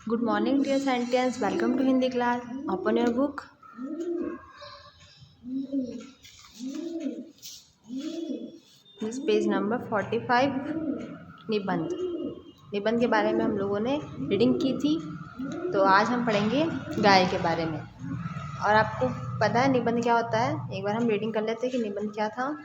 Good morning, dear scientists. Welcome to Hindi class. Open your book. This page number 45. निबंध निबंध के बारे में हम लोगों ने रीडिंग की थी, तो आज हम पढ़ेंगे गाय के बारे में। और आपको पता है निबंध क्या होता है? एक बार हम रीडिंग कर लेते हैं कि निबंध क्या था।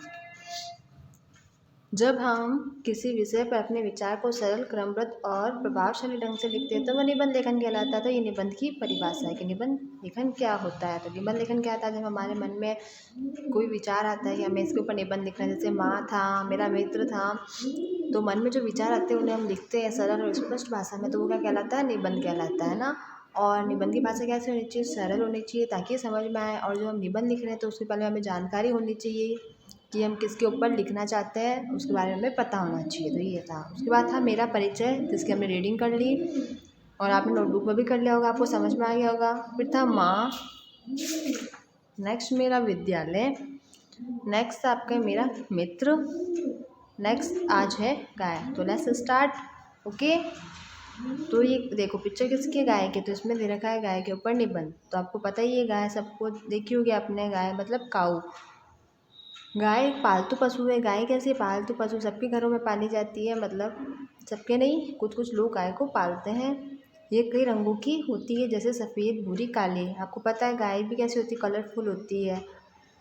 जब हम किसी विषय पर अपने विचार को सरल, क्रमबद्ध और प्रभावशाली ढंग से लिखते हैं तो वह निबंध लेखन कहलाता है। तो ये निबंध की परिभाषा है कि निबंध लेखन क्या होता है। तो निबंध लेखन क्या था? जब हमारे मन में कोई विचार आता है कि हमें इसके ऊपर निबंध लिखना है, जैसे माँ था, मेरा मित्र था, तो मन में जो विचार आते हैं उन्हें हम लिखते हैं सरल और स्पष्ट भाषा में, तो वो क्या कहलाता है? निबंध कहलाता है ना। और निबंध की भाषा कैसे होनी चाहिए? सरल होनी चाहिए ताकि समझ में आए। और जो हम निबंध लिख रहे हैं तो उसके पहले हमें जानकारी होनी चाहिए कि हम किसके ऊपर लिखना चाहते हैं, उसके बारे में हमें पता होना चाहिए। तो ये था। उसके बाद था मेरा परिचय, जिसकी हमने रीडिंग कर ली और आपने नोटबुक में भी कर लिया होगा, आपको समझ में आ गया होगा। फिर था माँ, नेक्स्ट मेरा विद्यालय, नेक्स्ट आपका मेरा मित्र, नेक्स्ट आज है गाय। तो लेट्स स्टार्ट। ओके, तो ये देखो पिक्चर किसकी है? गाय की। तो इसमें दे रखा है गाय के ऊपर निबंध। तो आपको पता ही है गाय, सबको देखी होगी आपने। गाय मतलब काऊ। गाय एक पालतू पशु है। गाय कैसी पालतू पशु सबके घरों में पाली जाती है, मतलब सबके नहीं, कुछ कुछ लोग गाय को पालते हैं। ये कई रंगों की होती है, जैसे सफ़ेद, भूरी, काली। आपको पता है गाय भी कैसी होती है? कलरफुल होती है।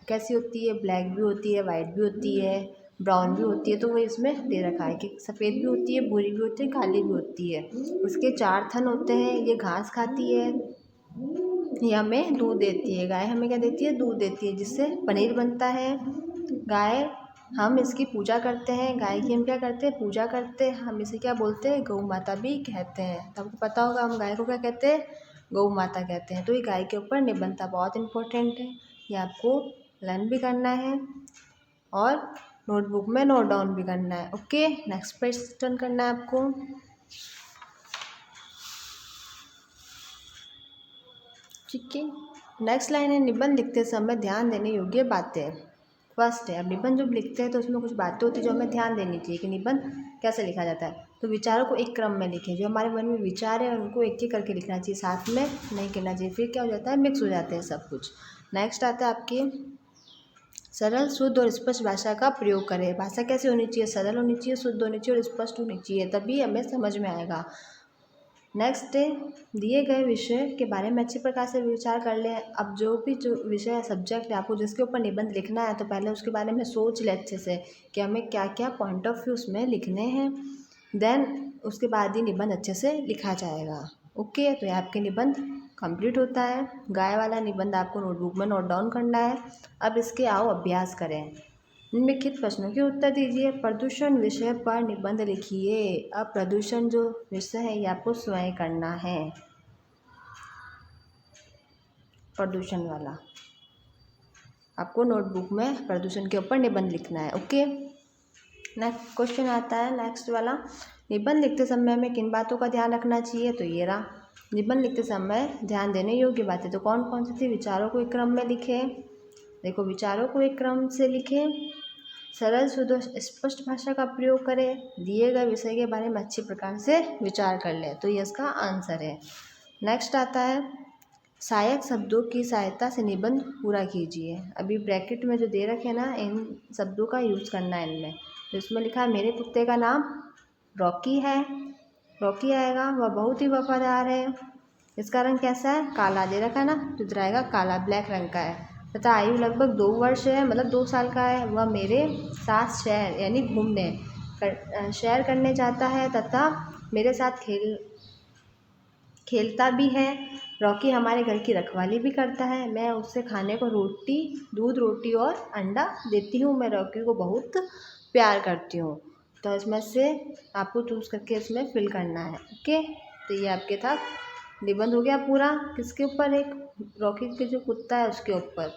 कैसी होती है? ब्लैक भी होती है, वाइट भी होती है, ब्राउन भी होती है। तो वो इसमें दे रखा है कि सफ़ेद भी होती है, भूरी भी होती है, काली भी होती है। उसके 4 थन होते हैं। ये घास खाती है, ये हमें दूध देती है। गाय हमें क्या देती है? दूध देती है, जिससे पनीर बनता है। गाय, हम इसकी पूजा करते हैं। गाय की हम क्या करते हैं? पूजा करते हैं। हम इसे क्या बोलते हैं? गौ माता भी कहते हैं। तो आपको पता होगा हम गाय को क्या कहते हैं? गौ माता कहते हैं। तो ये गाय के ऊपर निबंध था, बहुत इम्पोर्टेंट है। ये आपको लर्न भी करना है और नोटबुक में नोट डाउन भी करना है। ओके, नेक्स्ट पेज टर्न करना है आपको। ठीक है, नेक्स्ट लाइन है निबंध लिखते समय ध्यान देने योग्य बातें। फर्स्ट है, अब निबंध जब लिखते हैं तो उसमें कुछ बातें होती हैं जो हमें ध्यान देनी चाहिए कि निबंध कैसे लिखा जाता है। तो विचारों को एक क्रम में लिखें। जो हमारे मन में विचार है उनको एक एक करके लिखना चाहिए, साथ में नहीं करना चाहिए। फिर क्या हो जाता है? मिक्स हो जाते हैं सब कुछ। नेक्स्ट आता है आपकी सरल, शुद्ध और स्पष्ट भाषा का प्रयोग करें। भाषा कैसे होनी चाहिए? सरल होनी चाहिए, शुद्ध होनी चाहिए और स्पष्ट होनी चाहिए, तभी हमें समझ में आएगा। नेक्स्ट है, दिए गए विषय के बारे में अच्छी प्रकार से विचार कर लें। अब जो विषय है, सब्जेक्ट है, आपको जिसके ऊपर निबंध लिखना है तो पहले उसके बारे में सोच ले अच्छे से कि हमें क्या क्या पॉइंट ऑफ व्यू उसमें लिखने हैं। देन उसके बाद ही निबंध अच्छे से लिखा जाएगा। ओके, तो ये आपके निबंध कंप्लीट होता है। गाय वाला निबंध आपको नोटबुक में नोट डाउन करना है। अब इसके आओ अभ्यास करें। निम्नलिखित प्रश्नों के उत्तर दीजिए। प्रदूषण विषय पर निबंध लिखिए। अब प्रदूषण जो विषय है ये आपको स्वयं करना है, प्रदूषण वाला। आपको नोटबुक में प्रदूषण के ऊपर निबंध लिखना है। ओके, नेक्स्ट क्वेश्चन आता है, नेक्स्ट वाला। निबंध लिखते समय हमें किन बातों का ध्यान रखना चाहिए? तो ये रहा, निबंध लिखते समय ध्यान देने योग्य बातें तो कौन कौन सी थी? विचारों को एक क्रम में लिखें। देखो, विचारों को एक क्रम से लिखें। सरल, शुद्ध और स्पष्ट भाषा का प्रयोग करें। दिए गए विषय के बारे में अच्छी प्रकार से विचार कर लें। तो ये इसका आंसर है। नेक्स्ट आता है, सहायक शब्दों की सहायता से निबंध पूरा कीजिए। अभी ब्रैकेट में जो दे रखे हैं ना, इन शब्दों का यूज़ करना है इनमें। तो इसमें लिखा है मेरे कुत्ते का नाम रॉकी है। रॉकी आएगा, वह बहुत ही वफादार है। इसका रंग कैसा है? काला दे रखा है ना, तो इधर आएगा काला, ब्लैक रंग का है। तथा आयु लगभग 2 वर्ष है, मतलब 2 साल का है। वह मेरे साथ शहर यानी घूमने शहर करने जाता है तथा मेरे साथ खेलता भी है। रॉकी हमारे घर की रखवाली भी करता है। मैं उससे खाने को दूध, रोटी और अंडा देती हूँ। मैं रॉकी को बहुत प्यार करती हूँ। तो इसमें से आपको चूज़ करके इसमें फिल करना है। ओके, तो ये आपके था निबंध हो गया पूरा। किसके ऊपर? एक रॉकी के जो कुत्ता है उसके ऊपर।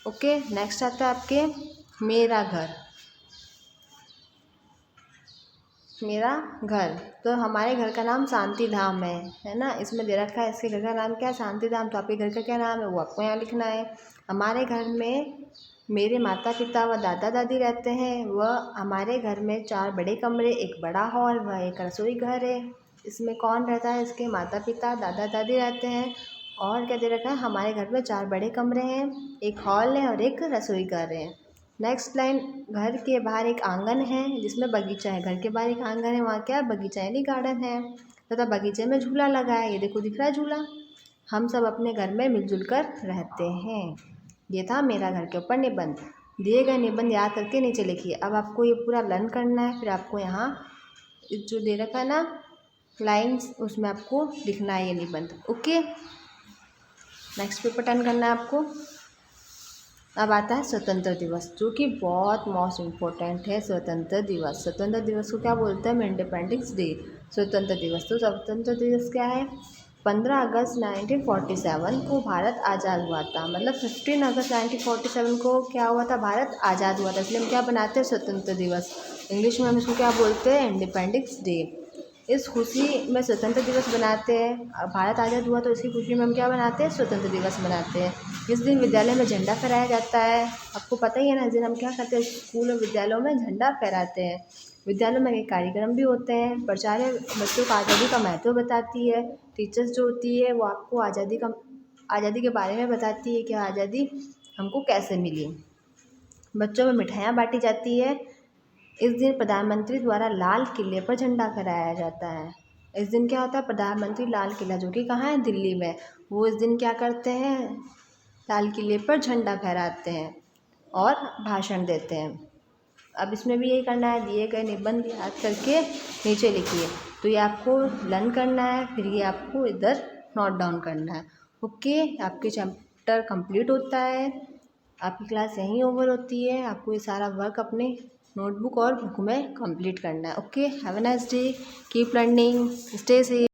ओके, नेक्स्ट आता है आपके मेरा घर। मेरा घर, तो हमारे घर का नाम शांति धाम है ना। इसमें दे रखा है इसके घर का नाम क्या है? शांति धाम। तो आपके घर का क्या नाम है वो आपको यहाँ लिखना है। हमारे घर में मेरे माता पिता व दादा दादी रहते हैं। वह हमारे घर में 4 बड़े कमरे, एक बड़ा हॉल व एक रसोई घर है। इसमें कौन रहता है, इसके माता पिता दादा दादी रहते हैं। और क्या दे रखा है, हमारे घर में 4 बड़े कमरे हैं, एक हॉल है और एक रसोई घर है। नेक्स्ट लाइन, घर के बाहर एक आंगन है जिसमें बगीचा है। घर के बाहर एक आंगन है, वहाँ क्या है, बगीचा यानी गार्डन है, तथा बगीचे में झूला लगा है। ये देखो दिख रहा है झूला। हम सब अपने घर में मिलजुल कर रहते हैं। ये था मेरा घर के ऊपर निबंध। दिए गए निबंध याद करके नीचे लिखिए। अब आपको ये पूरा लर्न करना है, फिर आपको यहाँ जो दे रखा है ना लाइन्स, उसमें आपको लिखना है ये निबंध। ओके, नेक्स्ट पेपर टर्न करना है आपको। अब आता है स्वतंत्र दिवस, जो कि बहुत मोस्ट इम्पोर्टेंट है। स्वतंत्र दिवस, स्वतंत्र दिवस को क्या बोलते हैं, इंडिपेंडेंस डे। स्वतंत्र दिवस, तो स्वतंत्र दिवस क्या है, 15 अगस्त 1947 को भारत आज़ाद हुआ था। मतलब 15 अगस्त 1947 को क्या हुआ था, भारत आज़ाद हुआ था। इसलिए हम क्या बनाते हैं, स्वतंत्र दिवस। इंग्लिश में हम इसको क्या बोलते हैं, इंडिपेंडेंस डे। इस खुशी में स्वतंत्र दिवस बनाते हैं। भारत आज़ाद हुआ तो इसकी खुशी में हम क्या बनाते हैं, स्वतंत्र दिवस मनाते हैं। इस दिन विद्यालय में झंडा फहराया जाता है। आपको पता ही है ना, इस दिन हम क्या करते हैं, स्कूल और विद्यालयों में झंडा फहराते हैं। विद्यालयों में कई कार्यक्रम भी होते हैं। प्राचार्य बच्चों को आज़ादी का महत्व बताती है। टीचर्स जो होती है वो आपको आज़ादी के बारे में बताती है कि आज़ादी हमको कैसे मिली। बच्चों में मिठाइयाँ बांटी जाती है। इस दिन प्रधानमंत्री द्वारा लाल किले पर झंडा फहराया जाता है। इस दिन क्या होता है, प्रधानमंत्री लाल किला, जो कि कहाँ है, दिल्ली में, वो इस दिन क्या करते हैं, लाल किले पर झंडा फहराते हैं और भाषण देते हैं। अब इसमें भी यही करना है, दिए गए निबंध याद करके नीचे लिखिए। तो ये आपको लर्न करना है, फिर ये आपको इधर नोट डाउन करना है। ओके, आपके चैप्टर कंप्लीट होता है, आपकी क्लास यहीं ओवर होती है। आपको ये सारा वर्क अपने नोटबुक और बुक में कंप्लीट करना है। Okay, have a nice day, keep learning, stay safe.